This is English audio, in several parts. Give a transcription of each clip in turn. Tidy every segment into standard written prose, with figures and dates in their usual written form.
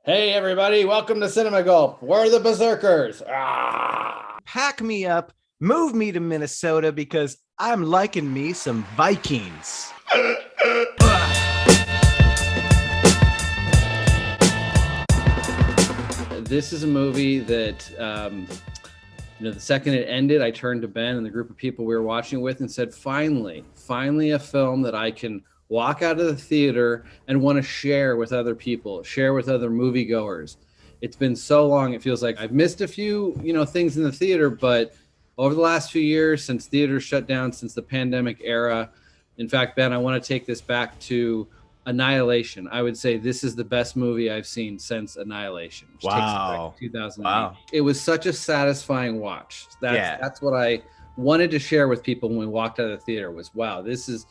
Hey everybody, welcome to Cinema Gulp. We're the Berserkers. Ah! Pack me up, move me to Minnesota because I'm liking me some Vikings. This is a movie that, the second it ended, I turned to Ben and the group of people we were watching with and said, finally a film that I can walk out of the theater and want to share with other people, share with other moviegoers. It's been so long. It feels like I've missed a few, things in the theater, but over the last few years, since theaters shut down, since the pandemic era, in fact, Ben, I want to take this back to Annihilation. I would say this is the best movie I've seen since Annihilation, which takes it back to 2008. Wow. It was such a satisfying watch. That's what I wanted to share with people when we walked out of the theater was, wow, this is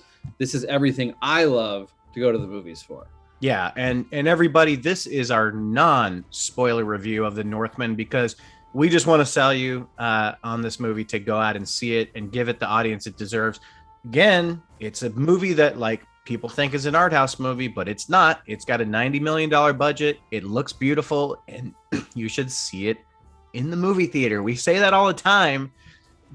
everything I love to go to the movies for. Yeah, and everybody, this is our non-spoiler review of the Northman because we just want to sell you on this movie to go out and see it and give it the audience it deserves. Again, it's a movie that people think is an art house movie, but it's not. It's got a $90 million budget. It looks beautiful, and you should see it in the movie theater. We say that all the time.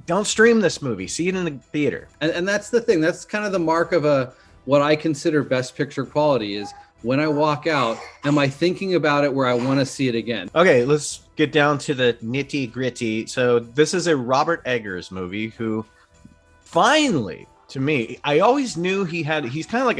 Don't stream this movie. See it in the theater. And that's the thing. That's kind of the mark of what I consider best picture quality is when I walk out, am I thinking about it where I want to see it again? Okay, let's get down to the nitty gritty. So this is a Robert Eggers movie who finally, to me, I always knew he's kind of like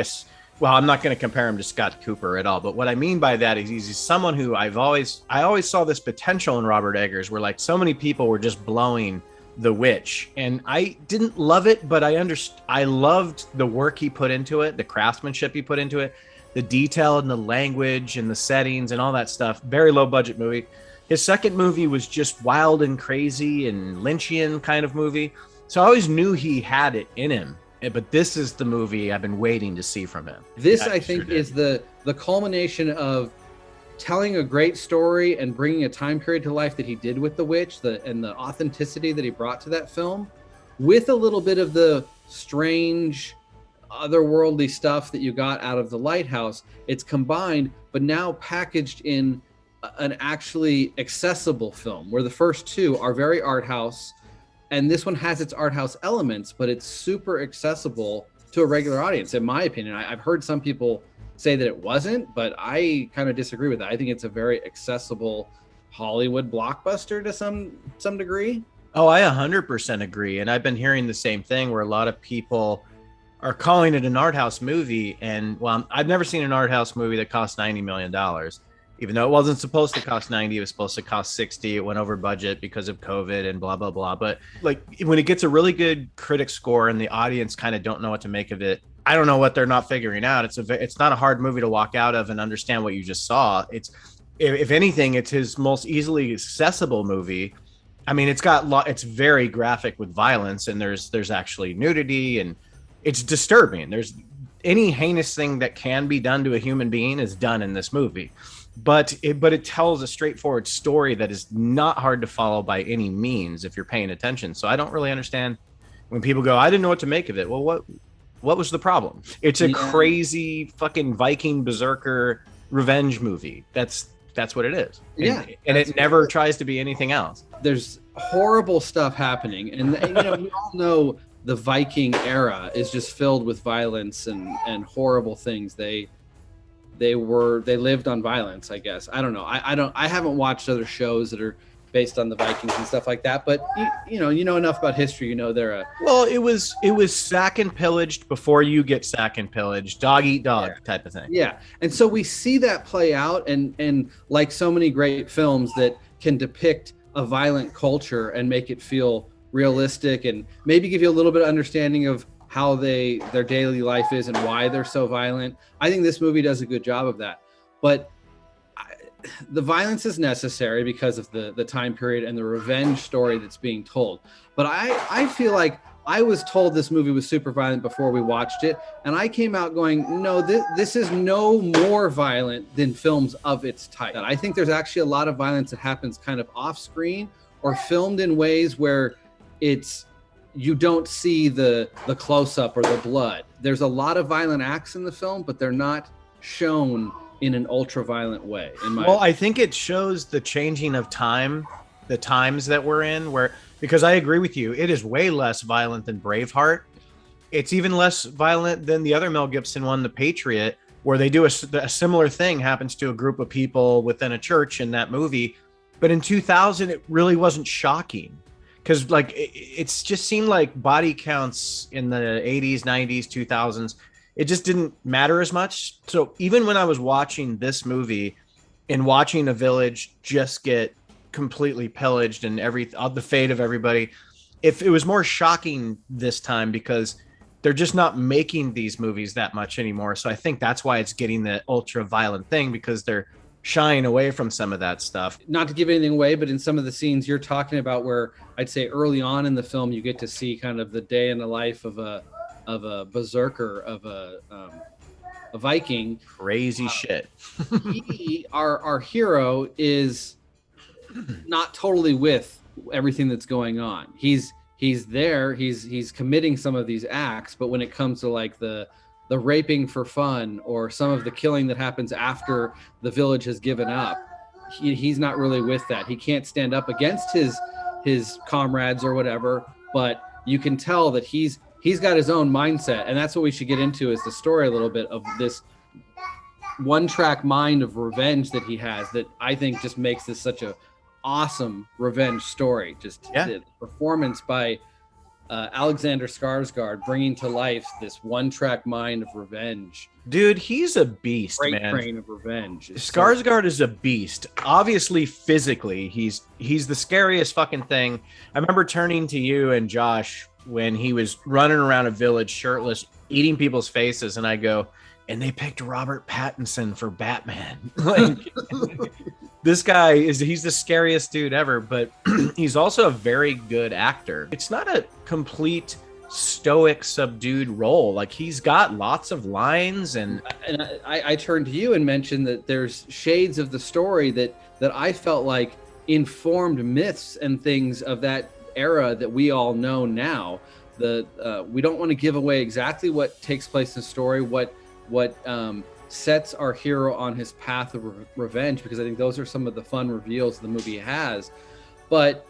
I'm not going to compare him to Scott Cooper at all, but what I mean by that is he's someone who I always saw this potential in Robert Eggers where so many people were just blowing The Witch, and I didn't love it, but I loved the work he put into it, the craftsmanship he put into it, the detail and the language and the settings and all that stuff. Very low budget movie. His second movie was just wild and crazy and Lynchian kind of movie. So I always knew he had it in him, but this is the movie I've been waiting to see from him. This, I think, is the culmination of telling a great story and bringing a time period to life that he did with The Witch, and the authenticity that he brought to that film, with a little bit of the strange, otherworldly stuff that you got out of The Lighthouse. It's combined, but now packaged in an actually accessible film, where the first two are very art house, and this one has its art house elements, but it's super accessible to a regular audience, in my opinion. I've heard some people say that it wasn't, but I kind of disagree with that. I think it's a very accessible Hollywood blockbuster to some degree. Oh, I 100% agree. And I've been hearing the same thing where a lot of people are calling it an art house movie. And I've never seen an art house movie that cost $90 million. Even though it wasn't supposed to cost 90, it was supposed to cost 60. It went over budget because of COVID and blah, blah, blah. But when it gets a really good critic score and the audience kind of don't know what to make of it, I don't know what they're not figuring out. It's not a hard movie to walk out of and understand what you just saw. If anything, it's his most easily accessible movie. I mean, it's very graphic with violence, and there's actually nudity, and it's disturbing. There's any heinous thing that can be done to a human being is done in this movie. But it tells a straightforward story that is not hard to follow by any means if you're paying attention. So I don't really understand when people go, I didn't know what to make of it. Well, what was the problem? It's a crazy fucking Viking berserker revenge movie. That's what it is. And it never tries to be anything else. There's horrible stuff happening, and we all know the Viking era is just filled with violence and horrible things. They lived on violence, I guess. I don't know. I haven't watched other shows that are based on the Vikings and stuff like that, but you know enough about history. They're it was sack and pillaged before you get sack and pillaged, dog eat dog type of thing. Yeah, and so we see that play out, and like so many great films that can depict a violent culture and make it feel realistic and maybe give you a little bit of understanding of how their daily life is and why they're so violent. I think this movie does a good job of that, but the violence is necessary because of the time period and the revenge story that's being told. But I feel like I was told this movie was super violent before we watched it, and I came out going, no, this is no more violent than films of its type. I think there's actually a lot of violence that happens kind of off screen or filmed in ways where you don't see the close-up or the blood. There's a lot of violent acts in the film, but they're not shown in an ultra violent way. Well, I think it shows the changing of time, the times that we're in, where, because I agree with you, it is way less violent than Braveheart. It's even less violent than the other Mel Gibson one, The Patriot, where they do a similar thing happens to a group of people within a church in that movie. But in 2000, it really wasn't shocking, because like it just seemed like body counts in the 80s, 90s, 2000s, it just didn't matter as much. So even when I was watching this movie and watching a village just get completely pillaged and the fate of everybody, if it was more shocking this time because they're just not making these movies that much anymore. So I think that's why it's getting the ultra violent thing, because they're shying away from some of that stuff. Not to give anything away, but in some of the scenes you're talking about, where I'd say early on in the film, you get to see kind of the day in the life of a berserker, of a Viking. Crazy shit. Our hero is not totally with everything that's going on. He's there, he's committing some of these acts, but when it comes to like the raping for fun, or some of the killing that happens after the village has given up, he's not really with that. He can't stand up against his comrades or whatever, but you can tell that he's got his own mindset. And that's what we should get into, is the story a little bit of this one-track mind of revenge that he has, that I think just makes this such a awesome revenge story. Just the performance by Alexander Skarsgård, bringing to life this one-track mind of revenge. Dude, he's a beast, Great man. Train of revenge. Skarsgård is a beast. Obviously, physically, he's the scariest fucking thing. I remember turning to you and Josh when he was running around a village shirtless, eating people's faces, and I go, and they picked Robert Pattinson for Batman. Like, this guy he's the scariest dude ever, but he's also a very good actor. It's not a complete stoic, subdued role. Like, he's got lots of lines, and I turned to you and mentioned that there's shades of the story that I felt like informed myths and things of that era that we all know now. We don't want to give away exactly what takes place in the story, what sets our hero on his path of revenge, because I think those are some of the fun reveals the movie has. But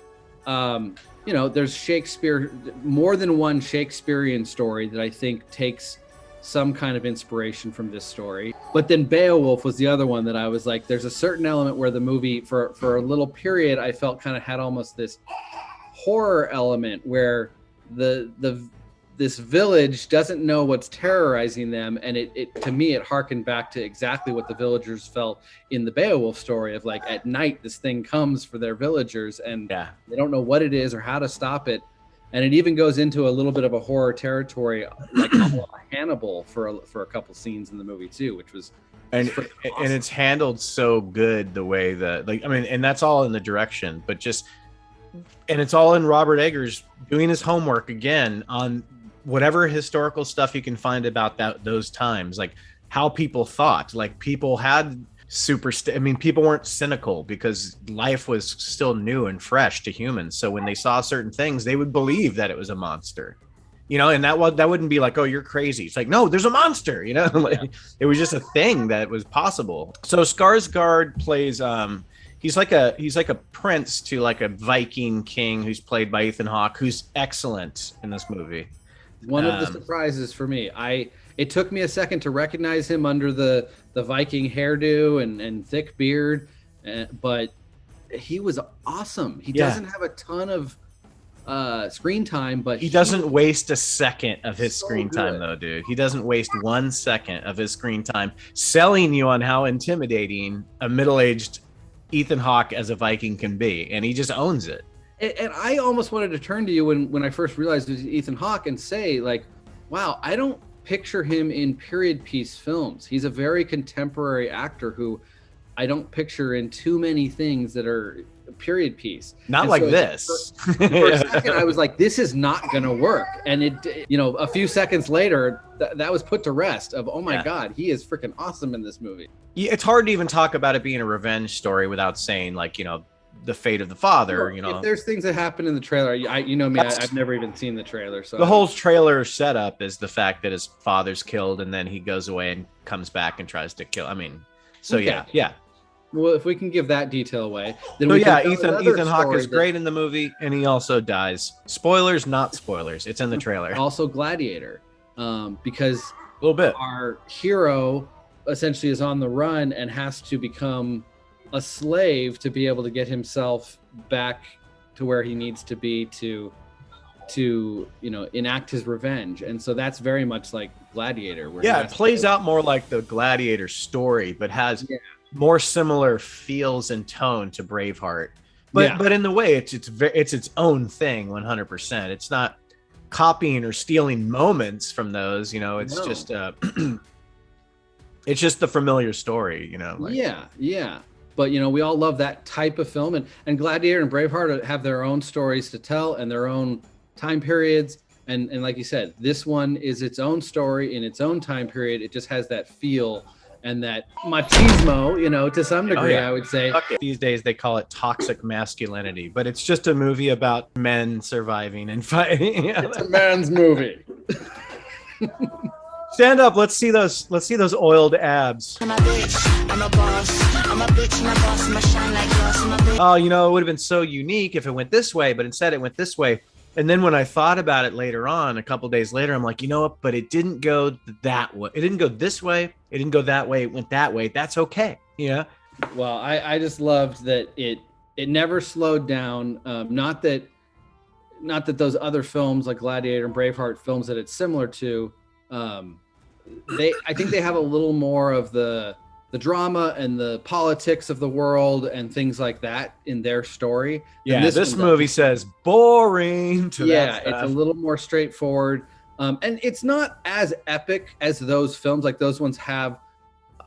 there's Shakespeare, more than one Shakespearean story that I think takes some kind of inspiration from this story. But then Beowulf was the other one that I was like, there's a certain element where the movie, for a little period, I felt kind of had almost this horror element where this village doesn't know what's terrorizing them, and it to me, it harkened back to exactly what the villagers felt in the Beowulf story of, like, at night this thing comes for their villagers, and they don't know what it is or how to stop it. And it even goes into a little bit of a horror territory, like Hannibal for a couple scenes in the movie too, which was awesome. And it's handled so good, the way that, like, I mean, and that's all in the direction, but just, and it's all in Robert Eggers doing his homework again on whatever historical stuff you can find about those times, like how people thought. Like, people had people weren't cynical because life was still new and fresh to humans. So when they saw certain things, they would believe that it was a monster, and that wouldn't be like, oh, you're crazy. It's like, no, there's a monster, like, it was just a thing that was possible. So Skarsgård plays, he's like a prince to like a Viking king who's played by Ethan Hawke, who's excellent in this movie. One of the surprises for me. It took me a second to recognize him under the Viking hairdo and thick beard, but he was awesome. He doesn't have a ton of screen time, but he doesn't waste a second of his screen time, though, dude. He doesn't waste 1 second of his screen time selling you on how intimidating a middle-aged Ethan Hawke as a Viking can be, and he just owns it. And I almost wanted to turn to you when I first realized it was Ethan Hawke and say, like, wow, I don't picture him in period piece films. He's a very contemporary actor who I don't picture in too many things that are period piece. Not and like so this. For a second, I was like, this is not going to work. And a few seconds later, that was put to rest of, oh my God, he is freaking awesome in this movie. Yeah, it's hard to even talk about it being a revenge story without saying, like, the fate of the father. If there's things that happen in the trailer, I've never even seen the trailer. So the whole trailer setup is the fact that his father's killed, and then he goes away and comes back and tries to kill. I mean, So Okay. yeah. Well, if we can give that detail away, then So we yeah, can tell another Ethan Hawke story is great in the movie, and he also dies. Spoilers, not spoilers. It's in the trailer. Also, Gladiator, because A little bit. our hero essentially is on the run and has to become a slave to be able to get himself back to where he needs to be to enact his revenge. And so that's very much like Gladiator, where Yeah, it plays out more like the Gladiator story, but has more similar feels and tone to Braveheart. But in the way it's its own thing 100%. It's not copying or stealing moments from those, it's just it's just the familiar story, yeah. But we all love that type of film, and Gladiator and Braveheart have their own stories to tell and their own time periods. And like you said, this one is its own story in its own time period. It just has that feel and that machismo, to some degree, I would say. These days they call it toxic masculinity, but it's just a movie about men surviving and fighting. It's a man's movie. Stand up. Let's see those oiled abs. I'm a bitch, I'm a boss. I'm a bitch and a boss, I'm a shine like glass. I'm a bitch. Oh, it would have been so unique if it went this way, but instead it went this way. And then when I thought about it later on, a couple days later, I'm like, you know what? But it didn't go that way. It didn't go this way. It didn't go that way. It went that way. That's okay. Yeah. Well, I just loved that it never slowed down. Not that those other films like Gladiator and Braveheart, films that it's similar to, I think they have a little more of the drama and the politics of the world and things like that in their story. Yeah, this movie says boring to that stuff. It's a little more straightforward. And it's not as epic as those films. Like those ones have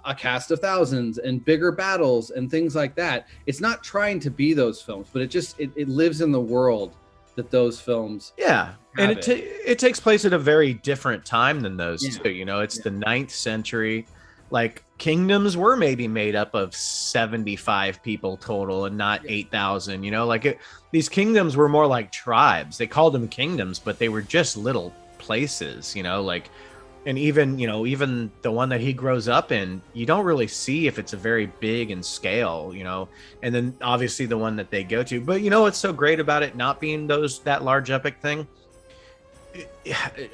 a cast of thousands and bigger battles and things like that. It's not trying to be those films, but it lives in the world that those films. Yeah. And it takes place at a very different time than those two. It's the 9th century. Like kingdoms were maybe made up of 75 people total and not 8,000, these kingdoms were more like tribes. They called them kingdoms, but they were just little places, and even the one that he grows up in, you don't really see if it's a very big in scale, and then obviously the one that they go to. But what's so great about it not being that large epic thing?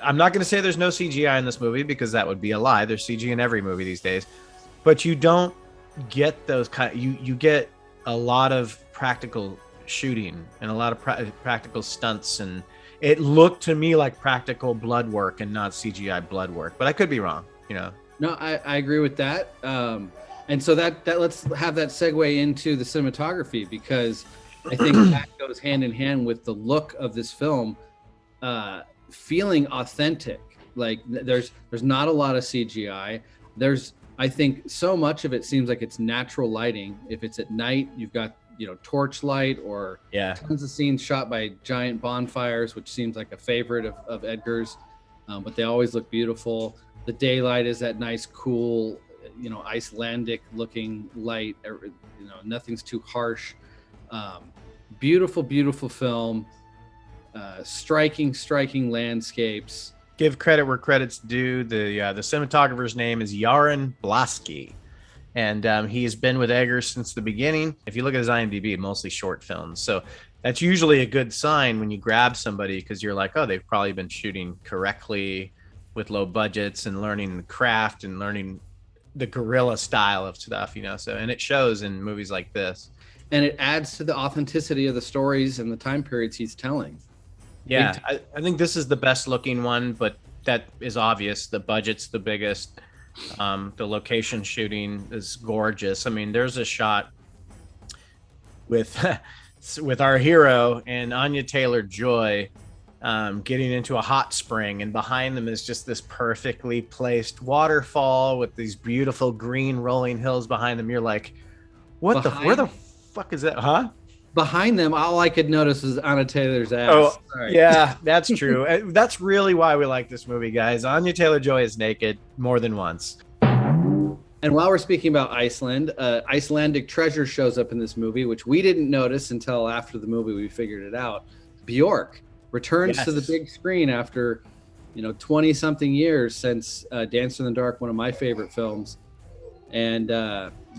I'm not going to say there's no CGI in this movie because that would be a lie. There's CG in every movie these days, but you don't get those you get a lot of practical shooting and a lot of practical stunts, and it looked to me like practical blood work and not CGI blood work, but I could be wrong. No, I agree with that. And so that let's have that segue into the cinematography, because I think that goes hand in hand with the look of this film. Feeling authentic. Like there's not a lot of CGI. I think so much of it seems like it's natural lighting. If it's at night, you've got torchlight or tons of scenes shot by giant bonfires, which seems like a favorite of Edgar's, but they always look beautiful. The daylight is that nice, cool, Icelandic looking light. Nothing's too harsh. Beautiful film. Striking landscapes. Give credit where credit's due. The cinematographer's name is Yaron Blasky, and he has been with Edgar since the beginning. If you look at his IMDb, mostly short films, so that's usually a good sign when you grab somebody, because you're like, oh, they've probably been shooting correctly with low budgets and learning the craft and learning the guerrilla style of stuff, So, and it shows in movies like this, and it adds to the authenticity of the stories and the time periods he's telling. Yeah, I think this is the best looking one, but that is obvious. The budget's the biggest. The location shooting is gorgeous. I mean, there's a shot with our hero and Anja Taylor Joy getting into a hot spring, and behind them is just this perfectly placed waterfall with these beautiful green rolling hills behind them. You're like, where the fuck is that? Huh? Behind them, all I could notice was Anja Taylor's ass. Oh, yeah, that's true. That's really why we like this movie, guys. Anja Taylor Joy is naked more than once. And while we're speaking about Iceland, Icelandic treasure shows up in this movie, which we didn't notice until after the movie we figured it out. Bjork returns to the big screen after 20-something years since Dancer in the Dark, one of my favorite films. And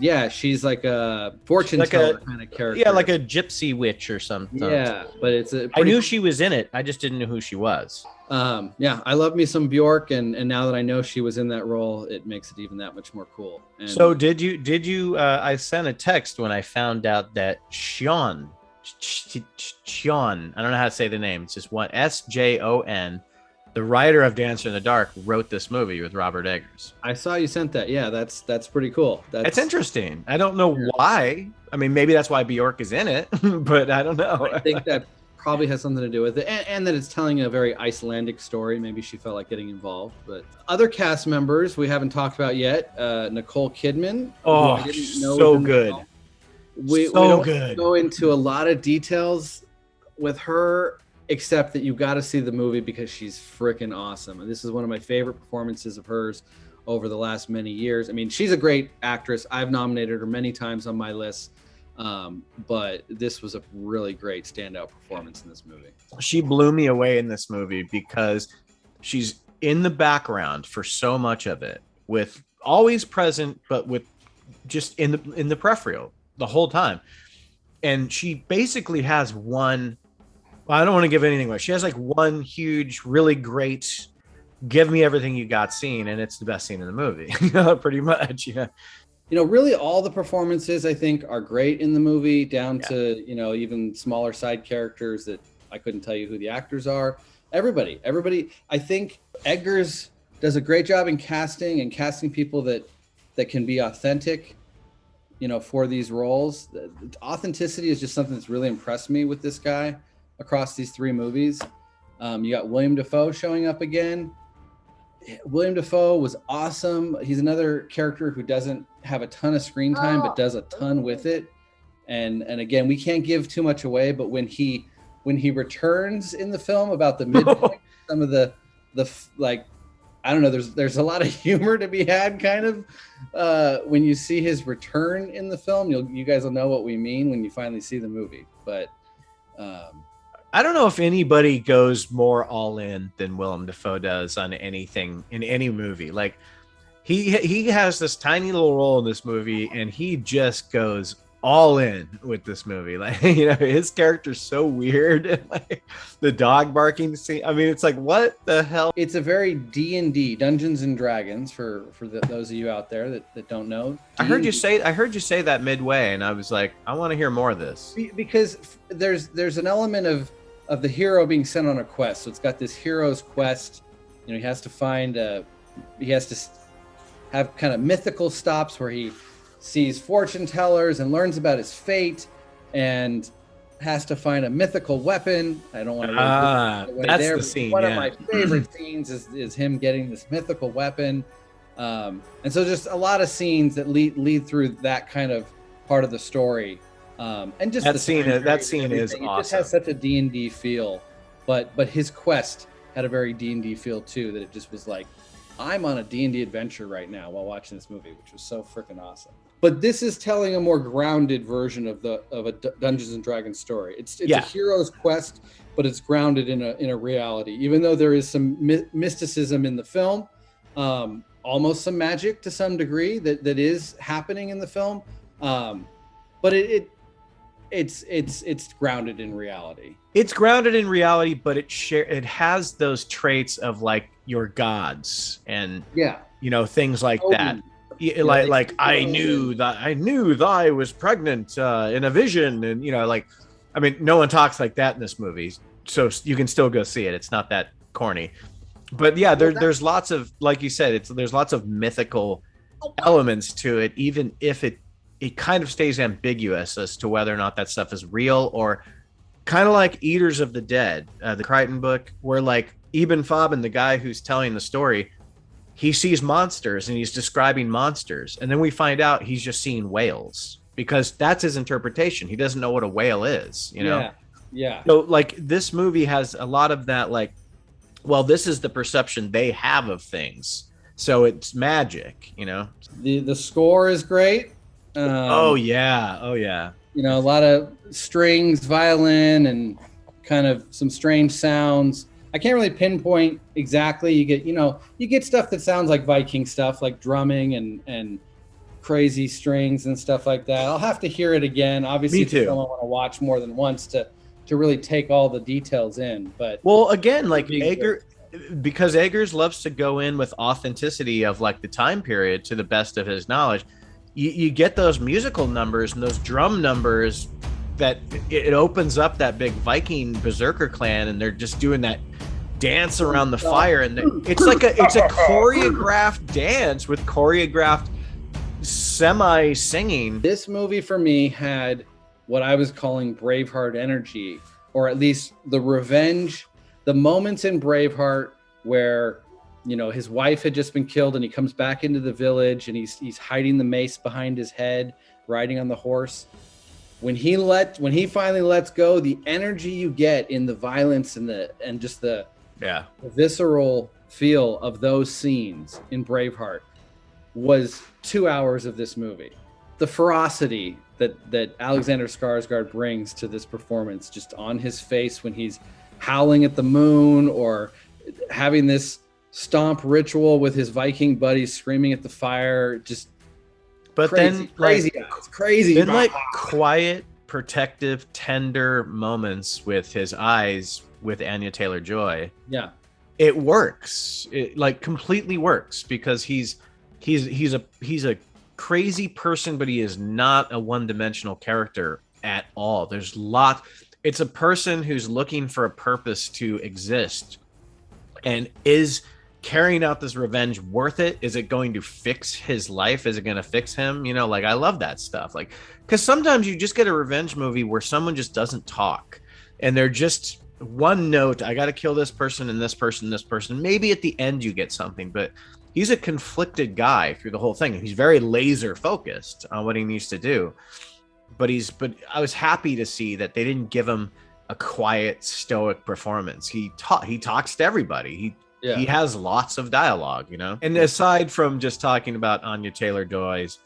Yeah, she's like a fortune teller kind of character. Yeah, like a gypsy witch or something. Yeah, but it's a. I knew she was in it. I just didn't know who she was. Yeah, I love me some Bjork, and now that I know she was in that role, it makes it even that much more cool. And so did you? I sent a text when I found out that Sean, I don't know how to say the name. It's just one Sjon. The writer of Dancer in the Dark wrote this movie with Robert Eggers. I saw you sent that. Yeah, that's pretty cool. It's interesting. I don't know why. I mean, maybe that's why Bjork is in it, but I don't know. I think that probably has something to do with it, and that it's telling a very Icelandic story. Maybe she felt like getting involved. But other cast members we haven't talked about yet. Nicole Kidman. Oh, so good. We don't go into a lot of details with her, except that you've got to see the movie because she's freaking awesome. And this is one of my favorite performances of hers over the last many years. I mean, she's a great actress. I've nominated her many times on my list. But this was a really great standout performance in this movie. She blew me away in this movie because she's in the background for so much of it, with always present, but with just in the peripheral the whole time. And she basically has one, well, I don't want to give anything away. She has like one huge, really great, give me everything you got scene, and it's the best scene in the movie, pretty much. Yeah. Really all the performances I think are great in the movie, down to, even smaller side characters that I couldn't tell you who the actors are. Everybody. I think Eggers does a great job in casting people that can be authentic, for these roles. The authenticity is just something that's really impressed me with this guy across these three movies. You got William Dafoe showing up again. William Dafoe was awesome. He's another character who doesn't have a ton of screen time, but does a ton with it. And again, we can't give too much away, but when he returns in the film, about the midpoint, some of the like, I don't know, there's a lot of humor to be had, kind of, when you see his return in the film. You guys will know what we mean when you finally see the movie. But I don't know if anybody goes more all in than Willem Dafoe does on anything in any movie. Like he has this tiny little role in this movie, and he just goes all in with this movie. Like, his character's so weird. Like the dog barking scene. I mean, it's like, what the hell? It's a very D&D, Dungeons and Dragons, for those of you out there that don't know. I heard you say that midway, and I was like, I want to hear more of this. Because there's an element of the hero being sent on a quest. So it's got this hero's quest. He has to have kind of mythical stops where he sees fortune tellers and learns about his fate, and has to find a mythical weapon. I don't want to that's there, the scene. One of my favorite scenes is him getting this mythical weapon. And so just a lot of scenes that lead through that kind of part of the story. And just that scene is awesome. It just has such a D&D feel, but his quest had a very D&D feel too, that it just was like, I'm on a D&D adventure right now while watching this movie, which was so freaking awesome. But this is telling a more grounded version of a Dungeons and Dragons story. It's a hero's quest, but it's grounded in a reality. Even though there is some mysticism in the film, almost some magic to some degree that is happening in the film, but it's grounded in reality. It's grounded in reality, but it has those traits of like your gods and things like that. Like I knew thy was pregnant in a vision, and I mean, no one talks like that in this movie, so you can still go see it. It's not that corny, but yeah, there's lots of, like you said, there's lots of mythical elements to it, even if it kind of stays ambiguous as to whether or not that stuff is real, or kind of like Eaters of the Dead, the Crichton book, where like Ibn Fabin, the guy who's telling the story, he sees monsters and he's describing monsters. And then we find out he's just seeing whales, because that's his interpretation. He doesn't know what a whale is, Yeah. So like this movie has a lot of that, like, well, this is the perception they have of things, so it's magic, The score is great. Oh yeah. A lot of strings, violin, and kind of some strange sounds. I can't really pinpoint exactly. You get stuff that sounds like Viking stuff, like drumming and crazy strings and stuff like that. I'll have to hear it again. Obviously, Me it's a too. film I want to watch more than once to really take all the details in. But Well, again, like being Eggers, because Eggers loves to go in with authenticity of like the time period to the best of his knowledge. You get those musical numbers and those drum numbers that it opens up that big Viking berserker clan, and they're just doing that dance around the fire, and it's a choreographed dance with choreographed semi singing. This movie for me had what I was calling Braveheart energy, or at least the revenge, the moments in Braveheart where, you know, his wife had just been killed and he comes back into the village and he's hiding the mace behind his head, riding on the horse. When he finally lets go, the energy you get in the violence and just the visceral feel of those scenes in Braveheart was 2 hours of this movie. The ferocity that Alexander Skarsgård brings to this performance, just on his face when he's howling at the moon or having this stomp ritual with his Viking buddies screaming at the fire, just but crazy, then crazy, like, it's crazy. Then like quiet, protective, tender moments with his eyes with Anja Taylor Joy. Yeah, it works. It like completely works because he's a crazy person, but he is not a one-dimensional character at all. There's it's a person who's looking for a purpose to exist, and is carrying out this revenge worth it? Is it going to fix his life? Is it going to fix him? You know, like I love that stuff. Like, because sometimes you just get a revenge movie where someone just doesn't talk and they're just one note. I got to kill this person and this person and this person. Maybe at the end you get something, but he's a conflicted guy through the whole thing. He's very laser focused on what he needs to do. But I was happy to see that they didn't give him a quiet, stoic performance. He talks to everybody. He has lots of dialogue, you know. And aside from just talking about Anja Taylor Joy's,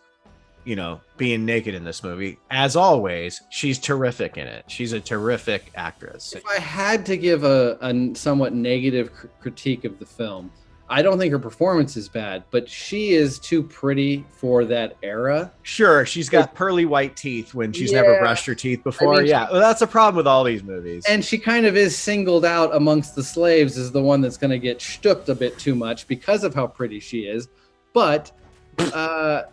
you know, being naked in this movie, as always, she's terrific in it. She's a terrific actress. If I had to give a somewhat negative critique of the film, I don't think her performance is bad, but she is too pretty for that era. Sure, she's got pearly white teeth when she's never brushed her teeth before. I mean, well, that's a problem with all these movies. And she kind of is singled out amongst the slaves as the one that's going to get shtooked a bit too much because of how pretty she is. But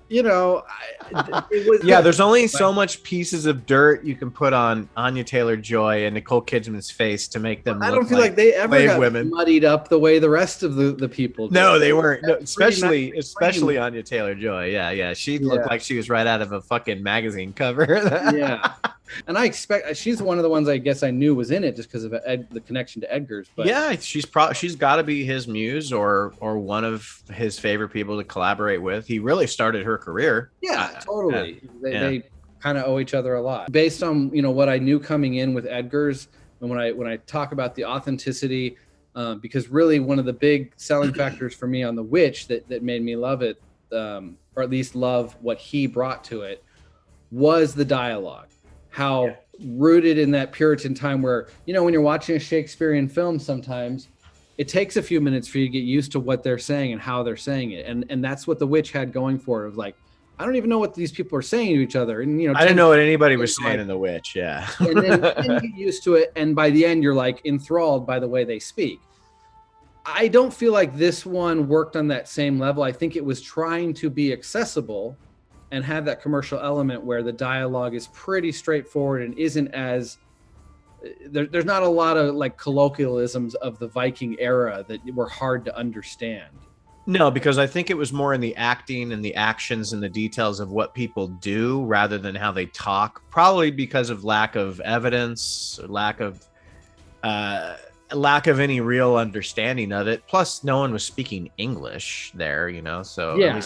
you know, it was there's only so much pieces of dirt you can put on Anja Taylor Joy and Nicole Kidman's face to make them I don't feel like they ever got women. Muddied up the way the rest of the people did. No, they weren't. No, especially Anja Taylor Joy. Yeah. She looked like she was right out of a fucking magazine cover. Yeah. And I expect she's one of the ones I guess I knew was in it just because of the connection to Edgar's. But yeah, she's got to be his muse or one of his favorite people to collaborate with. He really started her career. Yeah, totally. They kind of owe each other a lot. Based on, you know, what I knew coming in with Edgar's, and when I talk about the authenticity, because really one of the big selling factors for me on The Witch that made me love it, or at least love what he brought to it, was the dialogue. How rooted in that Puritan time where, you know, when you're watching a Shakespearean film, sometimes it takes a few minutes for you to get used to what they're saying and how they're saying it. And that's what The Witch had going for it. Of like, I don't even know what these people are saying to each other. And, you know, I didn't know what anybody was saying in The Witch. Yeah. And then you get used to it. And by the end, you're like enthralled by the way they speak. I don't feel like this one worked on that same level. I think it was trying to be accessible and have that commercial element where the dialogue is pretty straightforward and isn't as there's not a lot of like colloquialisms of the Viking era that were hard to understand. No, because I think it was more in the acting and the actions and the details of what people do rather than how they talk, probably because of lack of evidence, lack of any real understanding of it. Plus no one was speaking English there, you know, so I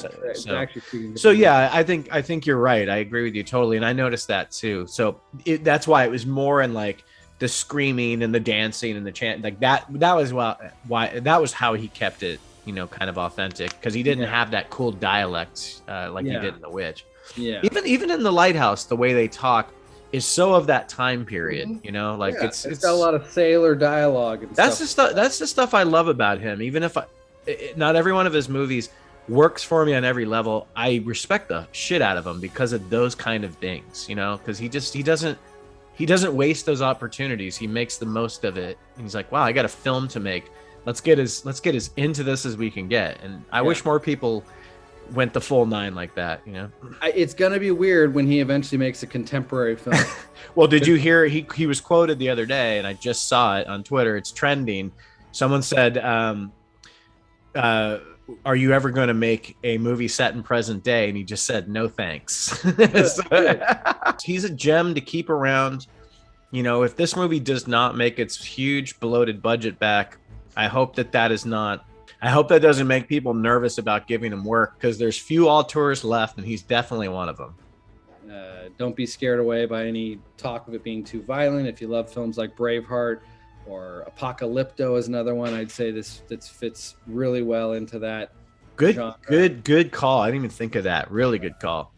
think you're right. I agree with you totally, and I noticed that too. So that's why it was more in like the screaming and the dancing and the chant, like that was why that was how he kept it, you know, kind of authentic, because he didn't have that cool dialect like he did in The Witch. Even in The Lighthouse, the way they talk is so of that time period, you know, like it's got a lot of sailor dialogue and that's the stuff I love about him. Even if not every one of his movies works for me on every level. I respect the shit out of him because of those kind of things, you know, because he doesn't waste those opportunities. He makes the most of it. And he's like, wow, I got a film to make. Let's get as into this as we can get. And I wish more people went the full 9 like that, you know. It's gonna be weird when he eventually makes a contemporary film. Well, did you hear he was quoted the other day, and I just saw it on Twitter. It's trending. Someone said, are you ever going to make a movie set in present day? And he just said, no, thanks. He's a gem to keep around. You know, if this movie does not make its huge bloated budget back, I hope that doesn't make people nervous about giving him work, because there's few auteurs left, and he's definitely one of them. Don't be scared away by any talk of it being too violent. If you love films like Braveheart or Apocalypto is another one, I'd say this fits really well into that. Good call. I didn't even think of that. Really good call.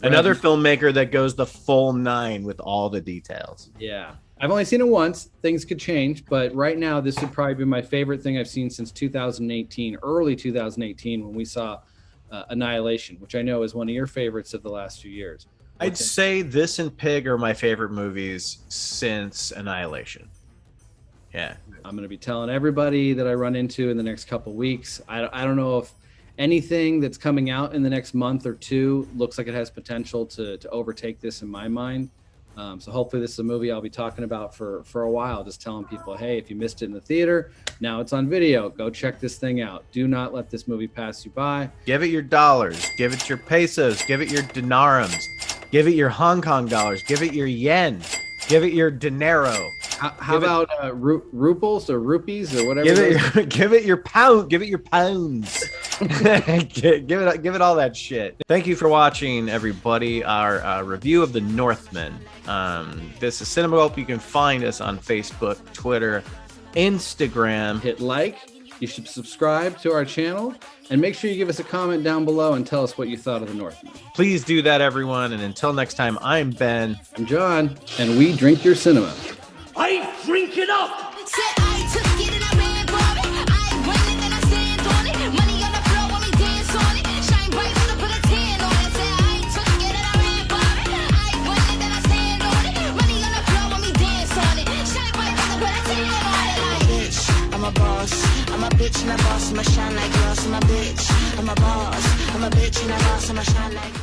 Another filmmaker that goes the full 9 with all the details. Yeah. I've only seen it once. Things could change, but right now this would probably be my favorite thing I've seen since 2018, early 2018, when we saw Annihilation, which I know is one of your favorites of the last few years. I'd say this and Pig are my favorite movies since Annihilation. Yeah. I'm going to be telling everybody that I run into in the next couple weeks. I don't know if anything that's coming out in the next month or two looks like it has potential to overtake this in my mind. So hopefully this is a movie I'll be talking about for a while, just telling people, hey, if you missed it in the theater, now it's on video. Go check this thing out. Do not let this movie pass you by. Give it your dollars. Give it your pesos. Give it your dinarums. Give it your Hong Kong dollars. Give it your yen. Give it your dinero. How about ruples or rupees or whatever? Give it your pound. Give it your pounds. give it all that shit. Thank you for watching, everybody. Our review of The Northman. This is Cinema Gulp. You can find us on Facebook, Twitter, Instagram. Hit like. You should subscribe to our channel, and make sure you give us a comment down below and tell us what you thought of The Northman. Please do that, everyone. And until next time, I'm Ben. I'm John, and we drink your cinema. I drink it up! I'm a bitch and a boss, I'ma shine like glass. I'm a bitch, I'm a boss. I'm a bitch and a boss, I'ma shine like